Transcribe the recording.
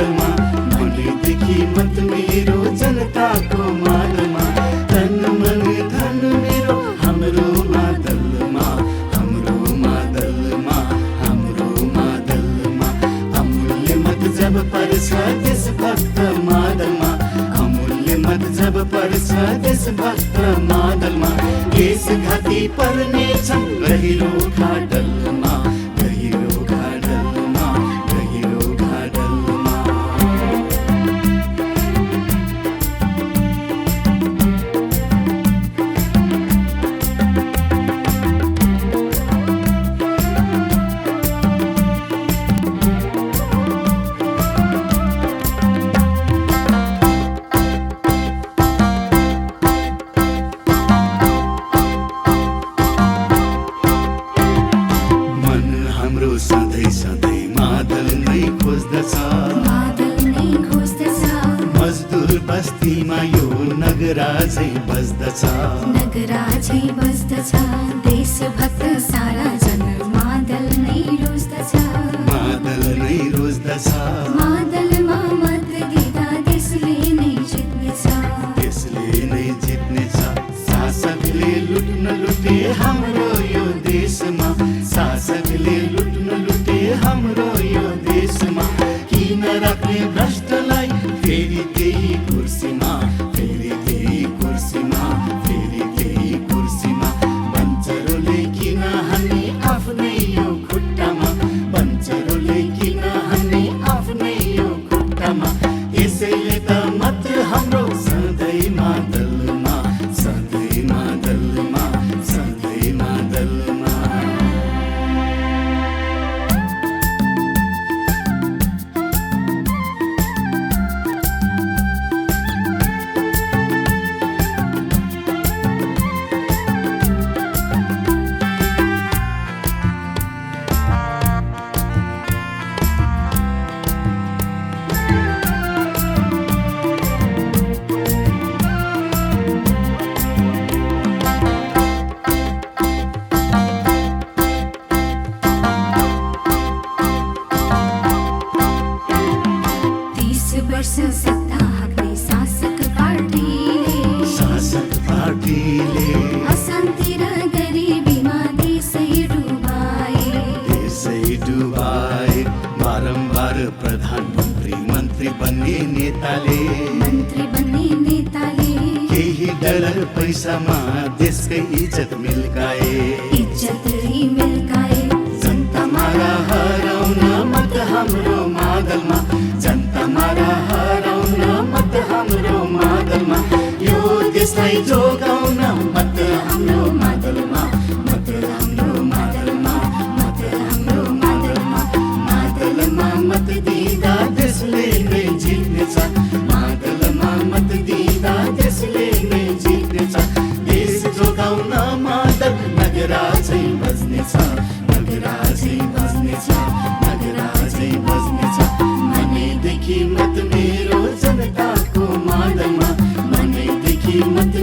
मादलमा मनैदेखि मत मेरो जनताको मादलमा तन मन धन मेरो हाम्रो मादलमा हाम्रो मादलमा हाम्रो मादलमा अमूल्य मत जब पर्छ देशभक्त मादलमा अमूल्य मत जब पर्छ देशभक्त मादलमा देशघाती पर्ने छन् गहिरो घाटलमा गहिरो घाटलमा गहिरो घाटलमा सधैँ सधैँ मादल नै खोज्दछ मजदुर बस्तीमा यो नगराजै बस्दछ देशभक्त सारा जन मादल नै रोज्दछ मादल नै रोज्दछ मादलमा मत दिँदा देशले नै जित्नेछ देशले नै जित्नेछ शासकले लुट्न लुटे हाम्रो यो देशमा शासकले लुट्न लुटे हाम्रो यो देशमा किन राख्ने भ्रष्टलाई फेरि त्यही कुर्सीमा फेरि त्यही कुर्सीमा फेरि त्यही कुर्सीमा बन्चरोले किन हान्ने आफ्नै यो खुट्टामा बन्चरोले किन हान्ने आफ्नै यो खुट्टामा यसैले त मत हाम्रो सधैँ मादलमा सधैँ मादलमा सधैँ मादलमा सत्ता हाक्ने शासक पार्टीले अशान्ति र गरिबीमा देशै डुबाए बारम्बार प्रधानमन्त्री मन्त्री बन्ने नेताले केही डलर पैसामा देशकै इज्जत मिल्काए जनता मारा हराउन मत हाम्रो मादलमा जनता मारा हराउन मत हाम्रो मादलमा यो देशलाई जोगाउन मत हाम्रो मादलमा मत हाम्रो मादलमा मत हाम्रो मादलमा मादलमा मत दिँदा देशले नै जित्नेछ मादलमा मत दिँदा देशले नै जित्नेछ देश जोगाउन मादल नगराजै बज्नेछ नगराजै बज्नेछ नगराजै बज्नेछ मनैदेखि मत मेरो जनताको मादलमा मनैदेखि मत